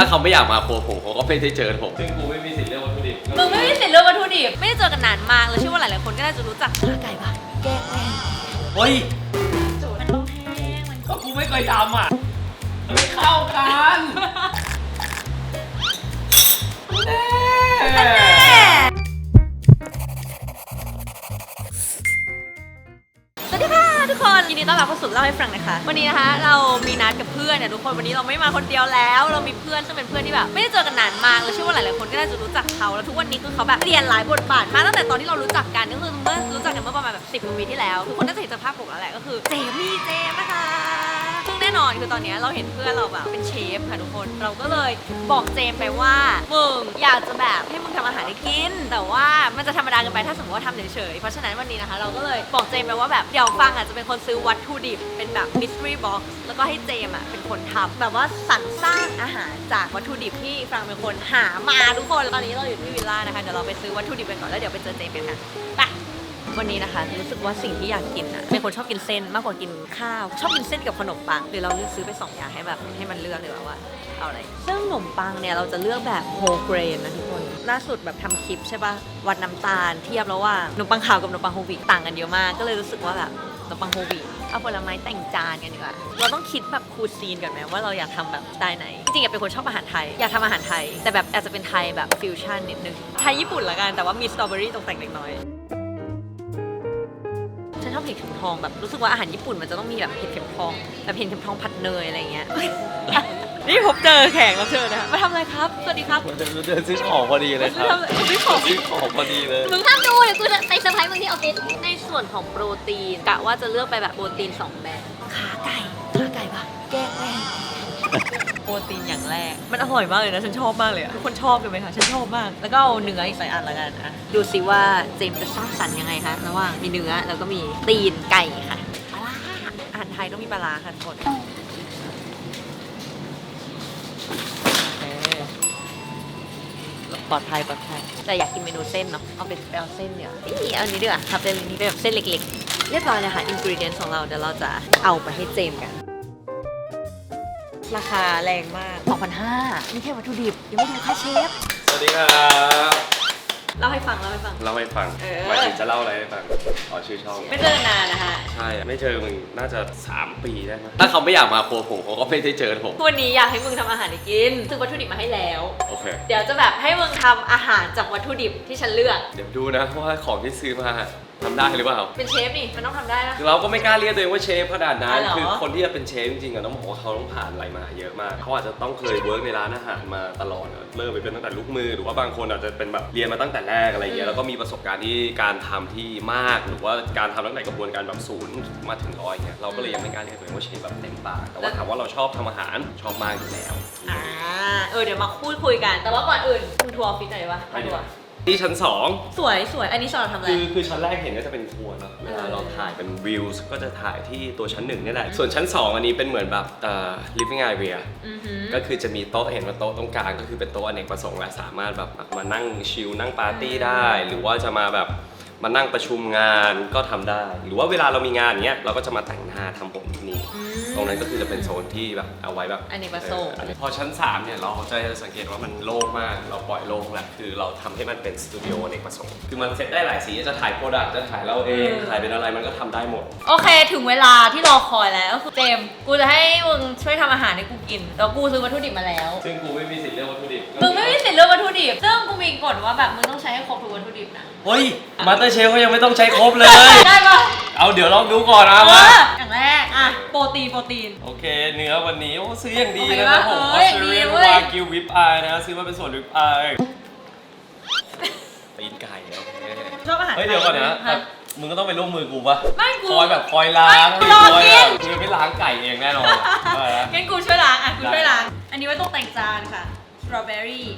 เขาไม่อยากมาครัวผมเขาก็ไม่ได้เจอผมซึ่งกูไม่มีสิทธิ์เลือกวัตถุดิบมึงไม่มีสิทธิ์เลือกวัตถุดิบไม่ได้เจอกันนานมากแล้วเชื่อว่าหลายๆคนก็น่าจะรู้จักขาไก่ปะแกงเฮ้ยมันต้องแห้งมันก็กูไม่เคยทำอ่ะไม่เข้ากันแน่สวัสดีค่ะทุกคนยินดีต้อนรับเข้าสู่เล่าให้ฟังนะคะวันนี้นะคะเรามีนัดกับเพื่อนเนี่ยทุกคนวันนี้เราไม่มาคนเดียวแล้วเรามีเพื่อนซึ่งเป็นเพื่อนที่แบบไม่ได้เจอกันนานมากแล้วเชื่อว่าหลายๆคนก็น่าจะรู้จักเขาแล้วทุกวันนี้คือเขาแบบเปลี่ยนหลายบทบาทมาตั้งแต่ตอนที่เรารู้จักกันก็คือเมื่อรู้จักกันเมื่อประมาณแบบ10 กว่าปีที่แล้วทุกคนน่าจะเห็นสภาพปกแล้วแหละก็คือเจมี่เจมนะคะซึ่งแน่นอนคือตอนนี้เราเห็นเพื่อนเราแบบเป็นเชฟค่ะทุกคนเราก็เลยบอกเจมไปว่ามึงอยากจะแบบให้มึงทำอาหารให้กินแต่ว่ามันจะธรรมดาเกินไปถ้าสมมติว่าทำเฉยๆเพราะฉะนั้นวันนี้นะคะเราก็เลยบอกเจมไปว่าแบบเดี๋ยวฟังจะเป็นคนซื้อวัตถุดิบเป็นแบบ mystery box แล้วก็ให้เจมเป็นคนทำแบบว่าสรรสร้างอาหารจากวัตถุดิบที่ฟังเป็นคนหามาทุกคนตอนนี้เราอยู่ที่วิลล่านะคะเดี๋ยวเราไปซื้อวัตถุดิบกันก่อนแล้วเดี๋ยวไปเจอเจมกันค่ะไปวันนี้นะคะรู้สึกว่าสิ่งที่อยากกินเป็นคนชอบกินเส้นมากกว่ากินข้าวชอบกินเส้นกับขนมปังหรือเราเลือกซื้อไป2 อย่างให้แบบให้มันเลือกเลยว่าเอาอะไรซึ่งขนมปังเนี่ยเราจะเลือกแบบโฮเกรนนะทุกคนล่าสุดแบบทำคลิปใช่ป่ะวัดน้ำตาลเทียบแล้วว่าขนมปังขาวกับขนมปังโฮลวีตต่างกันเยอะมากก็เลยรู้สึกว่าแบบขนมปังโฮลวีตเอาผลไม้แต่งจานกันดีกว่าเราต้องคิดแบบคูซีนก่อนไหมว่าเราอยากทำแบบสไตล์ไหนจริงๆเป็นคนชอบอาหารไทยอยากทำอาหารไทยแต่แบบอาจจะเป็นไทยแบบฟิวชั่นนิดนึงไทยญี่ปุ่นละกันแต่ว่ามีสตรอเบอรี่ตกแต่งเล็กน้อยฉันชอบเห็ดเข็มทองแบบรู้สึกว่าอาหารญี่ปุ่นมันจะต้องมีแบบเห็ดเข็มทองแบบเห็ดเข็มทองผัดเนยอะไรเงี้ยนี่พบเจอแขกรับเชิญนะคะมาทำอะไรครับสวัสดีครับเดินซื้อของพอดีเลยครับซื้อของพอดีเลยมึงห้ามดูเดี๋ยวกูจะไปเซอร์ไพรส์มึงที่ออฟฟิศในส่วนของโปรตีนกะว่าจะเลือกไปแบบโปรตีน2 แบบขาไก่ปะแกงโปรตีนอย่างแรกมันอร่อยมากเลยนะฉันชอบมากเลยทุกคนชอบกันไหมคะฉันชอบมากแล้วก็เอาเนื้ออีก2 อันละกันนะดูสิว่าเจมจะสร้างสรรค์ยังไงคะระหว่างมีเนื้อแล้วก็มีตีนไก่ค่ะอาหารไทยต้องมีปลาร้าค่ะทุกคนปลอดภัยแต่อยากกินเมนูเส้นเนาะเอาเส้นเนี่ยนี่เอาอันนี้ดีกว่าครับเป็นนี้เป็นแบบเส้นเล็กๆเรียบร้อยเลยค่ะอินกรีเดียนของเราเดี๋ยวเราจะเอาไปให้เจมกันราคาแรงมาก 2,500 นี่แค่วัตถุดิบยังไม่ดูค่าเชฟสวัสดีครับเล่าให้ฟังหมายถึงจะเล่าอะไรให้ฟังชื่อช่องไม่เจอนานนะคะใช่ไม่เจอมึงน่าจะ3 ปีได้ไหมถ้าเขาไม่อยากมาครัวผมเขาก็ไม่ได้เจอผมวันนี้อยากให้มึงทำอาหารให้กินซื้อวัตถุดิบมาให้แล้วโอเคเดี๋ยวจะแบบให้มึงทำอาหารจากวัตถุดิบที่ฉันเลือกเดี๋ยวดูนะว่าของที่ซื้อมาทำได้หรือเปล่าเป็นเชฟนี่มันต้องทำได้นะเราก็ไม่กล้าเรียกตัวเองว่าเชฟขนาดนั้นคือคนที่จะเป็นเชฟจริงๆต้องบอกว่าเขาต้องผ่านอะไรมาเยอะมากเขาอาจจะต้องเคยเวิร์กในร้านอาหารมาตลอดเริ่มไปเป็นตั้งแต่ลูกมือหรือว่าบางคนอาจจะเป็นแบบเรียนมาตั้งแต่แรกอะไรเงี้ยแล้วก็มีประสบการณ์ที่การทำที่มากหรือว่าการทำตั้งแต่กระบวนการแบบ0 มาถึง 100เนี่ยเราก็เลยยังไม่กล้าเรียกตัวเองว่าเชฟแบบเต็มปากแต่ว่าถามว่าเราชอบทำอาหารชอบมากอยู่แล้วเดี๋ยวมาพูดคุยกันแต่ว่าก่อนอื่นคุณทัวร์ออฟฟิศหน่อยวะทัวร์ที่ชั้น2สวยอันนี้สอนเราทำอะไรคือชั้นแรกเห็นก็จะเป็นครัวเนาะเวลาเราถ่ายเป็นวิวก็จะถ่ายที่ตัวชั้น1นี่แหละส่วนชั้น2อันนี้เป็นเหมือนแบบliving area ก็คือจะมีโต๊ะเห็นว่าโต๊ะตรงกลางก็คือเป็นโต๊ะอเนกประสงค์และสามารถแบบมานั่งชิลนั่งปาร์ตี้ได้หรือว่าจะมาแบบมานั่งประชุมงานก็ทำได้หรือว่าเวลาเรามีงานอย่างเงี้ยเราก็จะมาแต่งหน้าทำผมที่นี่ตรงนั้นก็คือจะเป็นโซนที่แบบเอาไว้แบบอเนกประสงค์พอชั้น3เนี่ยเราจะสังเกตว่ามันโล่งมากเราปล่อยโล่งแหละคือเราทำให้มันเป็นสตูดิโออเนกประสงค์คือมันเซตได้หลายสีจะถ่ายโปรดักต์จะถ่ายเราเองถ่ายเป็นอะไรมันก็ทำได้หมดโอเคถึงเวลาที่รอคอยแล้วก็คือเจมกูจะให้มึงช่วยทำอาหารให้กูกินแล้วกูซื้อวัตถุดิบมาแล้วซึ่งกูไม่มีสิทธิ์เลือกวัตถุดิบมึงไม่มีสิทธิ์เลือกวัตถุดิบซึ่งกูมีกฎว่าแบบมึงต้องใช้ให้ครบทุกวัตถุดิบนะเฮ้ยมาสเตอร์เชฟเขายังไม่ต้องใช้ครบเลยได้ปะเอาเดี๋ยวลองดูก่อนนะว่าอย่างแรกโปรตีนโอเคเนื้อวันนี้ซื้ออย่างดีนะครับผมออสเตรเลียนวากิววิปอายนะซื้อมาเป็นส่วนวิปอายตีนไก่โอเคชอบอาหารเฮ้ยเดี๋ยวก่อนนะมึงก็ต้องไปร่วมมือกูปะไม่กูคอยแบบคอยล้างคอยแบบกูไม่ล้างไก่เองแน่นอนงั้นกูช่วยล้างกูช่วยล้างอันนี้ไว้ตกแต่งจานค่ะสตรอเบอรี่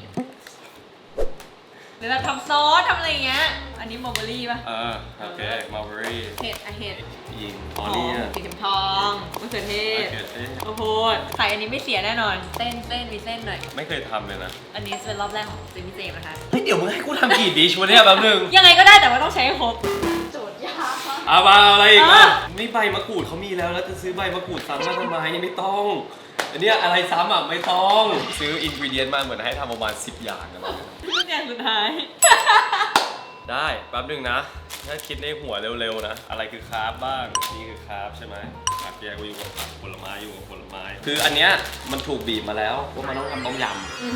หรือแบบทำซอสทำอะไรเงี้ยอันนี้มัลเบอรี่ป่ะโอเคมัลเบอรี่เห็ดยิงออลี่สีเข็มทองมะเขือเทศโอ้โหไข่อันนี้ไม่เสียแน่นอนเส้นมีเส้นหน่อยไม่เคยทำเลยนะอันนี้เป็นรอบแรกของเจมี่เจมนะคะเฮ้ยเดี๋ยวมึงให้กูทำกี่ดิชวะเนี่ยแป๊บนึงยังไงก็ได้แต่ว่าต้องใช้ให้ครบโจทย์ยากมาอะไรอีกไม่ใบมะกรูดเขามีแล้วจะซื้อใบมะกรูดซ้ำมาทำไมไม่ต้อง อันเนี้ยอะไรซ้ำอ่ะไม่ต้องซื้ออินกรีเดียนมาเหมือนให้ทำประมาณ10 อย่างอะไรเงี้ย ทุกอย่างสุดท้าย ได้แป๊บนึงนะถ้าคิดในหัวเร็วๆนะอะไรคือคาร์บบ้างนี่คือคาร์บใช่ไหมผักแยกอยู่กับผักผลไม้อยู่กับผลไม้คืออันเนี้ยมันถูกบีบมาแล้วว่ามันต้องทำต้มย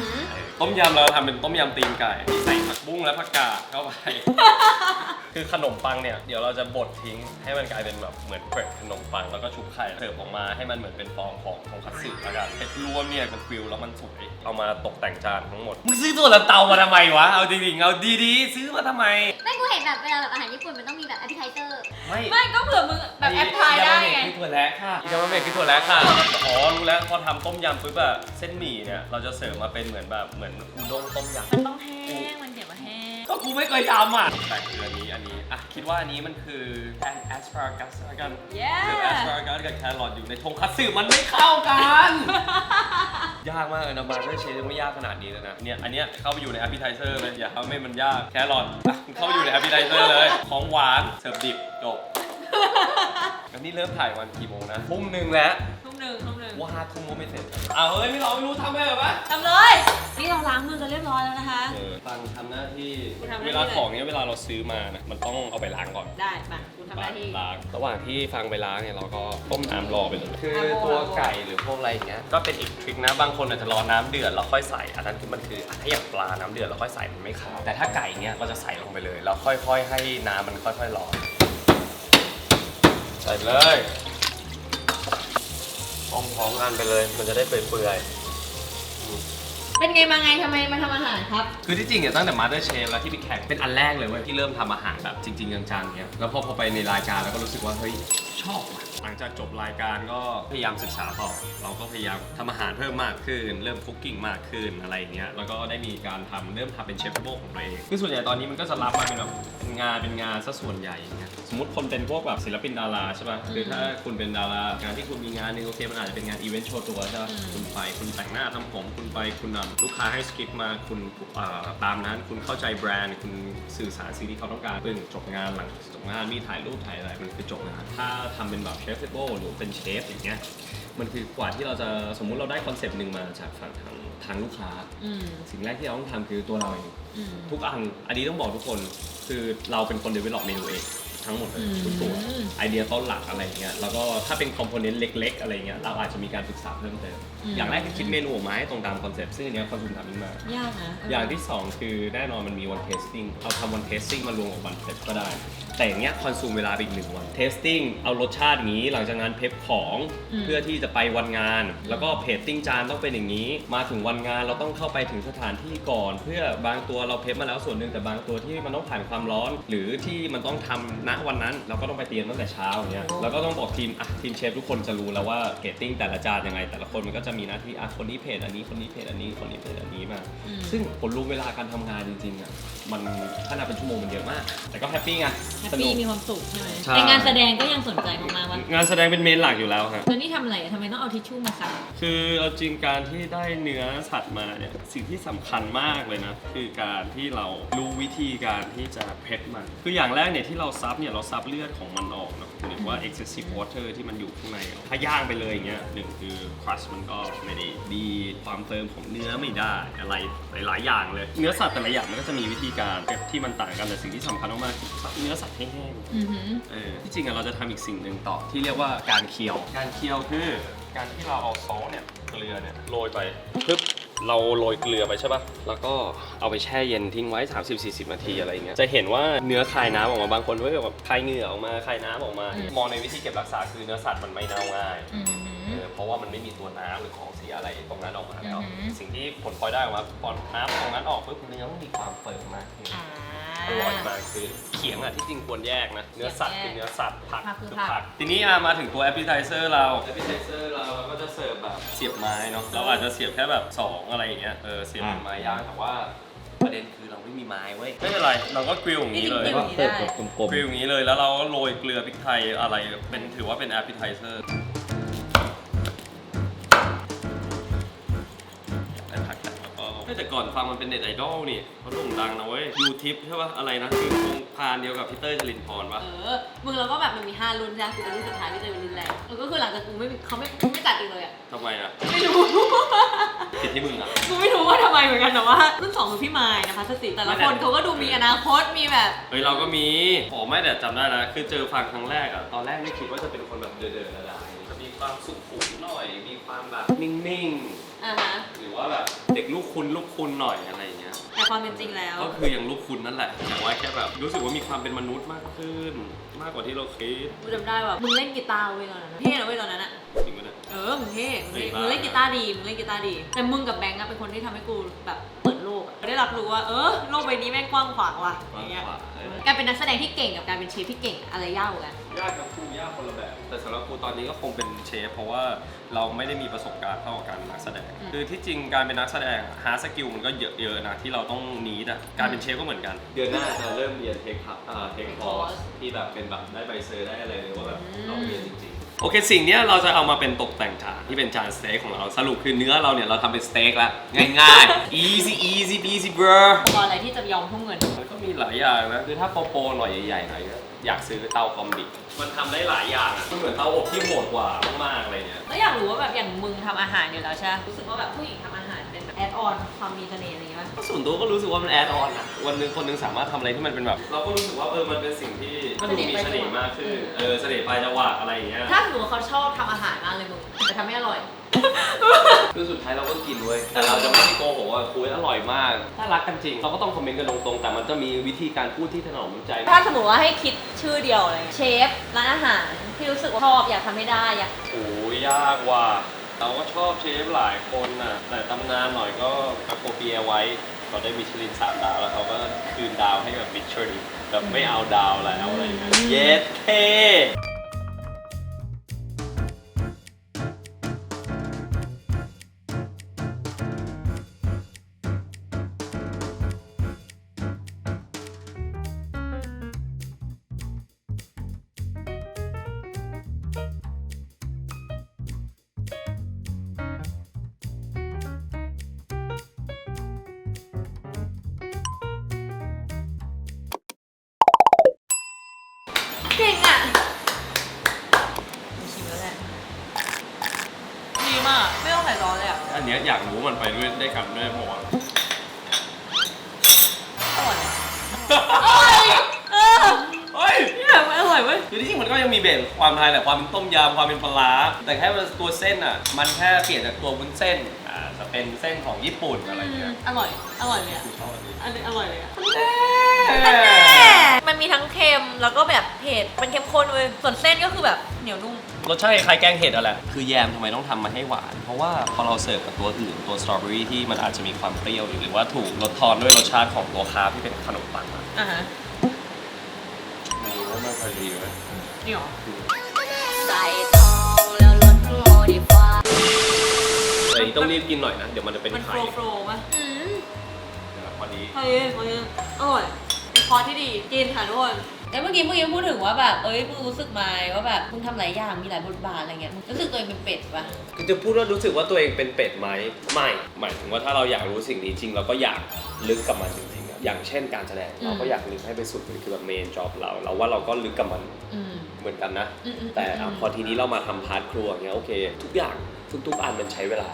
ำต้มยำเราทำเป็นต้มยำตีนไก่ใส่ผักบุ้งและผักกาดเข้าไป คือขนมปังเนี่ยเดี๋ยวเราจะบดทิ้งให้มันกลายเป็นแบบเหมือนเกล็ดขนมปังแล้วก็ชุบไข่เสิร์ฟออกมาให้มันเหมือนเป็นฟองของทงคัตสึแล้วกันเผ็ดรวมเนี่ยมันฟิลแล้วมันสวยเอามาตกแต่งจานทั้งหมดมึงซื้อตัวละเตามาทำไมวะเอาจริงๆเอาดีๆซื้อมาทำไม ไม่กูเห็นแบบเวลาแบบอาหารญี่ปุ่นมันต้องมีแบบ appetizer ไม่ก็เผื่อมึงแบบแอปพลายได้ไง คือถั่วแระค่ะยามาเมะคือถั่วแระค่ะอ๋อรู้แล้วพอทำต้มยำปุ๊บอะเส้นหมี่เนี่ยเราจะเสิร์ฟมาเป็นเหมือนแบบเหมือนอุด้งต้มยำ มันต้องแห้งมันเดี๋ยวมาแห้ง ก็กูไม่เคยทำอ่ะแต่คืออันนี้อ่ะคิดว่าอันนี้มันคือแอนแอสพารากัสแล้วกัน Yeah คือแอสพารากัสกับแครอทอยู่ในทงคัตสึมันไม่เข้ากัน ยากมากเลยนะบาร์เกอร์เชฟยังไม่ยากขนาดนี้เลยนะเนี่ยอันเนี้ยเข้าไปอยู่ใน appetizer เลยอย่าทำให้มันยากแครอทอ่ะเข้าไปอยู่ใน appetizer เลยของหวานเสิร์ฟดิบจบแล้วนี่เริ่มถ่ายวันกี่โมงนะทุ่มหนึ่งแล้ว ทุ่มหนึ่ง ว่า5 ทุ่มก็ไม่เสร็จเฮ้ยไม่รู้ทำไปเหรอปะ ทำเลยนี่เราล้างมือกันเรียบร้อยแล้วนะคะ ฟังทำหน้าที่ ทำหน้าที่ เวลาของเนี้ยเวลาเราซื้อมานะมันต้องเอาไปล้างก่อน ได้มาคุณทำหน้าที่ ล้างระหว่างที่ฟังไปล้างเนี่ยเราก็ต้มน้ำรอไปเลยคือ อ่ะ ตัวไก่หรือพวกอะไรอย่างเงี้ยก็เป็นอีกทริคนะบางคนอาจจะรอน้ำเดือดแล้วค่อยใส่อันนั้นคือมันคือถ้าอย่างปลาน้ำเดือดแล้วค่อยใส่มันไม่ขาวแต่ถ้าไก่เนี้ยเราจะใส่ลงไปเลยแล้วค่อยๆให้น้ำมันค่อยๆร้อนใส่ไปเลยต้มพร้อมกันไปเลยมันจะได้เปื่อยๆ เป็นไงมาไงทำไมมาทำอาหารครับ คือที่จริงเนี่ยตั้งแต่ Master Chef แล้วที่ไปแข่งเป็นอันแรกเลยเว้ยที่เริ่มทำอาหารแบบจริงๆจังๆเนี้ยแล้วพอไปในรายการแล้วก็รู้สึกว่าเฮ้ยชอบว่ะหลังจากจบรายการก็พยายามศึกษาต่อเราก็พยายามทำอาหารเพิ่มมากขึ้นเริ่มคุกกิ้งมากขึ้นอะไรอย่างเงี้ยแล้วก็ได้มีการเริ่มทำเป็นเชฟโบของตัวเองคือส่วนใหญ่ตอนนี้มันก็จะรับมาเป็นแบบเป็นงานซะส่วนใหญ่อย่างเงี้ยสมมติคนเป็นพวกแบบศิลปินดาราใช่ป่ะคือถ้าคุณเป็นดารางานที่คุณมีงานนึงโอเคมันอาจจะเป็นงานอีเวนต์โชว์ตัวใช่ป่ะคุณไปคุณแต่งหน้าทำผมคุณไปคุณนำลูกค้าให้สคริปต์มาคุณตามนั้นคุณเข้าใจแบรนด์คุณสื่อสารสิ่งที่เขาต้องการจบงานหลังจบงานมีถ่ายรูปถ่ายอะไรมันคือจบงานถ้าทำเป็นแบบเชฟเทเบิลหรือเป็นเชฟอย่างเงี้ยมันคือกว่าที่เราจะสมมุติเราได้คอนเซปต์หนึ่งมาจากฝั่งทางลูกค้าสิ่งแรกที่เราต้องทำคือตัวเราเองทุกอันนี้ต้องบอกทุกคนคือเราเป็นคน develop เมนูเองทั้งหมดเลยทุกตัวไอเดียต้นหลักอะไรเงี้ยแล้วก็ถ้าเป็นคอมโพเนนต์เล็กๆอะไรเงี้ยเราอาจจะมีการศึกษาเพิ่มเติมอย่างแรกคือคิดเมนูออกมาให้ตรงตามคอนเซปต์ซึ่งอันเนี้ยคอนซูมทำขึ้นมายากนะ อย่างที่ 2 คือแน่นอนมันมีวันเทสติ้งเอาทำวันเทสติ้งมารวมกับวันเพปก็ได้แต่อย่างเงี้ยคอนซูมเวลาไปอีก1 วันเทสติ้งเอารสชาติอย่างนี้หลังจากนั้นเพปของเพื่อที่จะไปวันงานแล้วก็เพจติ้งจานต้องเป็นอย่างนี้มาถึงวันงานเราต้องเข้าไปถึงสถานที่ก่อนเพื่อบางตัวเราเพปมาแล้วส่วนหนึ่งแต่บางตัวที่มันต้องผ่านความร้อนหรือที่มันต้องทำณวันนั้นเราก็ต้องไปเตรียมตั้งแต่เช้าอย่างเงี้ยแล้วก็ต้องบอกทีมเชฟทุกคนจะรู้แล้วว่าเพจติ้งแต่ละจานยังไงแต่ละคนมันก็จะมีหน้าที่คนนี้เพจอันนี้คนนี้เพจอันนี้คนนี้เพจอันนี้มาซึ่งผลรวมเวลาการทำงานจริงๆอ่ะมันถ้านับเป็นชั่วโมงมันเยอะมากแต่ก็แฮปปี้ไง แฮปปี้มีความสุขใช่ไหม ใช่ แต่งานแสดงก็ยังสนใจมากๆว่าง านแสดงเป็นเมนหลักอยู่แล้วครับ แล้วนี่ทำอะไรทำไมต้องเอาทิชชู่มาซับ คือเอาจริงการที่ได้เนื้อสัตว์มาเนี่ยสิ่งที่สำคัญมากเลยนะคือการที่เรารู้วิธีการที่จะเพชรมันคืออย่างแรกเนี่ยที่เราซับเนี่ยเราซับเลือดของมันออกเนาะหรือว่า excessive water ที่มันอยู่ข้างในถ้าย่างไปเลยอย่างเงี้ยหนึ่งคือ crust มันก็ไม่ได้ดีความเฟิร์มของเนื้อไม่ได้อะไรหลายๆอย่างเลยเนื้อสัตว์แต่ละอย่างมันก็จะมีวิธีการที่มันต่างกันแต่สิ่งที่สำคัญมากๆคือซับเนื้อสัตว์ให้แห้งที่จริงเราจะทำอีกสิ่งหนึ่งต่อที่เรียกว่าการเคี่ยวคือการที่เราเอาซอสเนี่ยเกลือเนี่ยโรยไปปึ๊บเราโรยเกลือไปใช่ป่ะแล้วก็เอาไปแช่เย็นทิ้งไว้ 30-40 นาทีอะไรเงี้ยจะเห็นว่าเนื้อคายน้ำออกมาบางคนก็แบบคายเหงื่อออกมาคายน้ำออกมามองในวิธีเก็บรักษาคือเนื้อสัตว์มันไม่เน่าง่ายเพราะว่ามันไม่มีตัวน้ำหรือของเสียอะไรตรงนั้นออกมาแล้วสิ่งที่ผลพลอยได้ออกมาพอน้ำตรงนั้นออกปุ๊บเนื้อมันมีความเฟิร์มมากขึ้นอร่อยมากคือเขียงอ่ะที่จริงควรแยกนะเนื้อสัตว์คือเนื้อสัตว์ผักคือผักทีนี้มาถึงตัว appetizer เราก็จะเสิร์ฟแบบเสียบไม้เนาะเราอาจจะเสียบแค่แบบ2อะไรอย่างเงี้ยเสียบเป็นไม้ย่างแต่ว่าประเด็นคือเราไม่มีไม้เว้ยไม่เป็นไรเราก็กริลอย่างนี้เลย เสิร์ฟ กริลอย่างนี้เลยแล้วเราก็โรยเกลือพริกไทยอะไรเป็นถือว่าเป็น appetizer ผักแล้วก็ แต่ก่อนฟังมันเป็นเน็ตไอดอลนี่เขาโด่งดังนะเว้ยยูทิปใช่ป่ะอะไรนะคือโครงพานเดียวกับพี่เต้ยจรินพรป่ะ มึงเราก็แบบมันมี5รุ่นใช่ไหมกูเป็นรุ่นสุดท้ายที่จะเป็นรุ่นแรกแล้วก็คือหลังจากกูเขาไม่จัดอีกเลยอ่ะ ทำไมอ่ะ ไม่รู้ ผิดที่มึงอ่ะ กูไม่รู้ว่าทำไมเหมือนกันแต่ว่ารุ่น2คือพี่มายนะคะสติแต่ละคนเขาก็ดูมีอนาคตมีแบบ เฮ้ยเราก็มีไม่แต่จำได้นะคือเจอฟังครั้งแรกอ่ะตอนแรกไม่คิดว่าจะเป็นคนแบบเดินๆละๆจะมีความสุขุมหน่อยมีความแบบนิ่งๆหรือว่าแบบเด็กลูกคุณหน่อยอะไรอย่างเงี้ย แต่ความเป็นจริงแล้ว ก็คือยังลูกคุณนั่นแหละแต่ว่าแค่แบบรู้สึกว่ามีความเป็นมนุษย์มากขึ้น มากกว่าที่เราคิด กูจำได้ว่ามึงเล่นกีตาร์เว้ยตอนนั้นเท่นะเว้ยตอนนั้นอะ จริงไหมเนี่ย มึงเท่มึง บ้า เล่นกีตาร์ดีแต่มึงกับแบงค์อะเป็นคนที่ทำให้กูแบบเปิดโลกอะได้รับรู้ว่าโลกใบนี้แม่งกว้างขวางว่ะอย่างเงี้ยการเป็นนักแสดงที่เก่งกับการเป็นเชฟที่เก่งอะไรยากกว่ากัน ยากกับครูยากคนละแบบ แต่สำหรับครูตอนนี้ก็คงเป็นเชฟเพราะว่าเราไม่ได้มีประสบการณ์เท่ากับการเป็นนักแสดง คือที่จริงการเป็นนักแสดงฮาร์ดสกิลมันก็เยอะๆนะที่เราต้องนีดอะการเป็นเชฟก็เหมือนกัน เดือนหน้าจะเริ่มเรียนเทคคอร์สที่แบบเป็นแบบได้ใบเซอร์ได้อะไรเลยว่าแบบเราเรียนจริงๆโอเคสิ่งเนี้ยเราจะเอามาเป็นตกแต่งจานที่เป็นจานสเต็กของเราสรุปคือเนื้อเราเนี่ยเราทำเป็นสเต็กแล้วง่ายๆ easy peasy bro ตอนอะไรที่จะยอมทุ่มเงิน มันก็มีหลายอย่างนะคือถ้าโปรหน่อยใหญ่ๆหน่อยก็อยากซื้อเตาคอมบิมันทำได้หลายอย่างอ่ะมันเหมือนเตาอบที่โหดกว่ามากๆอะไรเงี้ย แล้วอยากรู้ว่าแบบอย่างมึงทำอาหารอยู่แล้วใช่ไหมรู้สึกว่าแบบผู้หญิงทำอาหารเป็นแบบแอดออนความมีเสน่ห์อะไรอย่างเงี้ย ก็ส่วนตัวก็รู้สึกว่ามันแอดออนอะวันหนึงคนหนึงสามารถทำอะไรที่มันเป็นแบบเราก็รู้สึกว่ามันเป็นสิ่งที่ก็ดูมีเสน่ห์มากขึ้นเสน่ห์ปลายจังหวะอะไรอย่างเงี้ย ถ้าสมมติว่าเขาชอบทำอาหารมากเลยมึงแต่ทำไม่อร่อย คือสุดท้ายเราก็กินเว้ยแต่เราจะไม่ได้โกหกว่าคุยอร่อยมากถ้ารักกันจริงเราก็ต้องคอมเมนต์กันตรงๆแต่มันจะมีวิธีการพูดที่ถนอมน้ำใจ ถ้าสมมติว่าให้คิดชื่อเดียวอะไรเชฟร้านอาหารที่รู้สึกว่าชอบอยากทำให้ได้อยาก โอ้ยยากว่ะเราก็ชอบเชฟหลายคนน่ะแต่ตำนานหน่อยก็อาโคเปียไว้เขาได้มิชลิน3 ดาวแล้วเขาก็คืนดาวให้กับมิชลินแบบไม่เอาดาวแล้วอะไรอย่างเงี้ยเย็ดเท่เก่งอ่ะชิมแล้วแหละดีมากไม่ต้องใส่ซอสเลยอ่ะ อันเนี้ยอยากรู้มันไปด้วยได้กันด้วยเพราะว่า อร่อยอร่อยเฮ้ย เนี่ยมันอร่อยเว้ย คือที่จริงมันก็ยังมีเบสความไทยแหละความเป็นต้มยำความเป็นปลาร้าแต่แค่ตัวเส้นอ่ะมันแค่เปลี่ยนจากตัววุ้นเส้นจะเป็นเส้นของญี่ปุ่นอะไรเงี้ย อร่อยเลยอ่ะ กูชอบอันนี้ อันนี้อร่อยเลยอ่ะ แน่ มันมีทั้งเค็มแล้วก็แบบเผ็ดเป็นเข้มข้นเว้ยส่วนเส้นก็คือแบบเหนียวนุ่ม รสชาติคล้ายแกงเห็ดอะแหละคือแยมทำไมต้องทำมาให้หวาน เพราะว่าพอเราเสิร์ฟกับตัวอื่นตัวสตรอเบอรี่ที่มันอาจจะมีความเปรี้ยวหรือว่าถูกลดทอนด้วยรสชาติของตัวคาร์บที่เป็นขนมปังอะ อ่ะฮะ ไม่รู้ว่ามันพอดีไหม นี่หรอ ใส่ทองแล้วลดโมดิฟาย แต่อันนี้ต้องรีบกินหน่อยนะเดี๋ยวมันจะเป็น มัน ไข่ โฟล์ป่ะ พอดี เฮ้ยอร่อยเป็นคอร์สที่ดีกินค่ะทุกคนแล้วเมื่อกี้พูดถึงว่าแบบมึงรู้สึกไหมว่าแบบมึงทำหลายอย่างมีหลายบทบาทอะไรเงี้ยมึงรู้สึกตัวเองเป็นเป็ดป่ะ คือจะพูดว่ารู้สึกว่าตัวเองเป็นเป็ดไหมไม่หมายถึงว่าถ้าเราอยากรู้สิ่งนี้จริงเราก็อยากลึกกับมันจริงๆอะอย่างเช่นการแสดงเราก็อยากลึกให้ไปสุดเลยคือแบบเมนจ็อบเราว่าเราก็ลึกกับมันเหมือนกันนะแต่พอทีนี้เรามาทำพาร์ทครัวอย่างเงี้ยโอเคทุกอย่างทุกอันมันใช้เวลา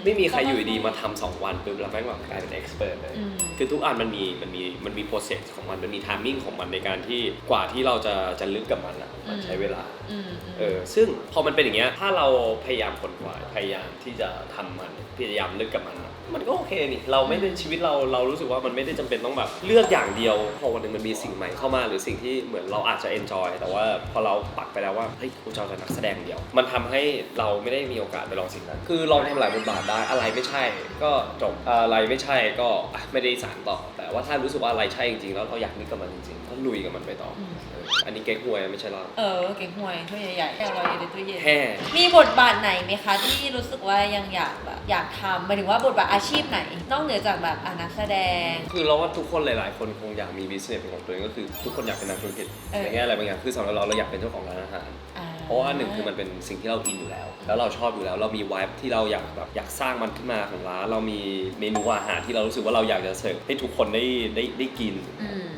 ไม่มีใครอยู่ดีๆมาทำ2 วันปุ๊บแล้วแม่งแบบกลายเป็นเอ็กซ์เพรสเลยคือทุกอันมันมีโปรเซสของมันมีไทมิ่งของมันในการที่กว่าที่เราจะลึกกับมันอะมันใช้เวลาซึ่งพอมันเป็นอย่างเงี้ยถ้าเราพยายามค้นคว้าพยายามที่จะทำมันพยายามลึกกับมันอะมันก็โอเคนี่เราไม่ได้ชีวิตเรารู้สึกว่ามันไม่ได้จำเป็นต้องแบบเลือกอย่างเดียวพอวันหนึงมันมีสิ่งใหม่เข้ามาหรือสิ่งที่เหมือนเราอาจจะเอนจอยแต่ว่าพอเราปักไปแล้วว่าเฮ้ยกูจะเอาแต่นักแสดงเดียวมันทำให้เราไม่ได้มีโอกาสไปลองสิ่งนั้นคือลองทำหลายบทบาทได้อะไรไม่ใช่ก็จบอะไรไม่ใช่ก็ไม่ได้สานต่อแต่ว่าถ้ารู้สึกว่าอะไรใช่จริงๆแล้วเราอยากนึกกับมันจริงๆก็ลุยกับมันไปต่ออันนี้เก๊กฮวยไม่ใช่เรา เก่งห่วยถ้วยใหญ่ๆแต่อร่อยอยู่ในตู้เย็น แฮ่ มีบทบาทไหนไหมคะที่รู้สึกว่ายังอยากแบบ อยากทำหมายถึงว่าบทบาทอาชีพไหนนอกเหนือจากแบบนักแสดง คือเราว่าทุกคนหลายๆคนคงอยากมี business เป็นของตัวเองก็คือทุกคนอยากเป็นนักธุรกิจในแง่อะไรบางอย่างคือสำหรับเราอยากเป็นเจ้าของร้านอาหารเพราะว่าหนึ่งคือมันเป็นสิ่งที่เราอินอยู่แล้วแล้วเราชอบอยู่แล้วเรามีไวบ์ที่เราอยากสร้างมันขึ้นมาของร้านเรามีเมนูอาหารที่เรารู้สึกว่าเราอยากจะเสิร์ฟให้ทุกคนได้กิน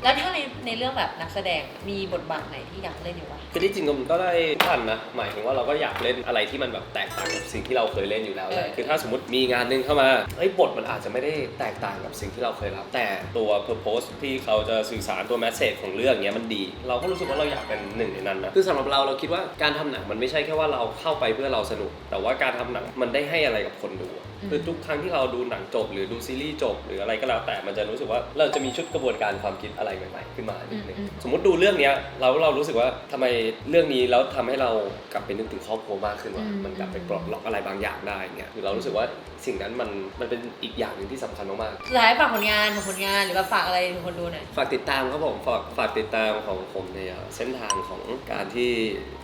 แล้วถ้าในเรื่องแบบนักแสดงมีบทบาทไหนที่อยากเล่นอยู่วะ คือที่จริงมันก็ได้ทันนะหมายถึงว่าเราก็อยากเล่นอะไรที่มันแบบแตกต่างกับสิ่งที่เราเคยเล่นอยู่แล้วแหละคือถ้าสมมติมีงานหนึงเข้ามาบทมันอาจจะไม่ได้แตกต่างกับสิ่งที่เราเคยรับแต่ตัว purpose ที่เขาจะสื่อสารตัว message ของเรื่องเนี้ยมันดีเราก็รู้สึกว่าเราอยากเป็นหนึ่งในนั้นนะคือสำหรับเราคิดว่าการทำหนังมันไม่ใช่แค่ว่าเราเข้าไปเพื่อเราสนุกแต่ว่าการทำหนังมันได้ให้อะไรกับคนดูคือทุกครั้งที่เราดูหนังจบหรือดูซีรีส์จบหรืออะไรก็แล้วแต่มันจะรู้สึกว่าเราจะมีชุดกระบวนการความคิดอะไรใหม่ๆขึ้นมานิดนึงสมมติดูเรื่องเนี้ยเรารู้สึกว่าทำไมเรื่องนี้แล้วทำให้เรากลับไปนึกถึงครอบครัวมากขึ้นว่ามันกลับไปปลดล็อกอะไรบางอย่างได้เงี้ยคือเรารู้สึกว่าสิ่งนั้นมันเป็นอีกอย่างหนึ่งที่สำคัญมากๆ สุดท้ายฝากผลงานหรือว่าฝากอะไรถึงคนดูหน่อย ฝากติดตามครับผมฝากติดตามของผมในเส้นทางของการที่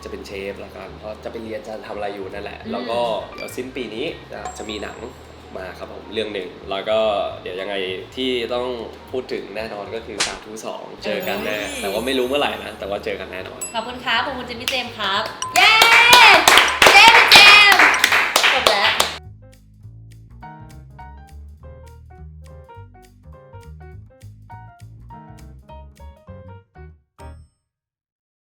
จะเป็นเชฟละกันเพราะจะไปเรียนจะทำอะไรอยู่นั่นแหละแล้วก็เดี๋ยวสิ้นปีนี้จะมีหนังมาครับผมเรื่องหนึ่งแล้วก็เดี๋ยวยังไงที่ต้องพูดถึงแน่นอนก็คือสาธุ2เจอกันแน่แต่ว่าไม่รู้เมื่อไหร่นะแต่ว่าเจอกันแน่นอน ขอบคุณครับขอบคุณเจมี่เจมส์ครับ เย้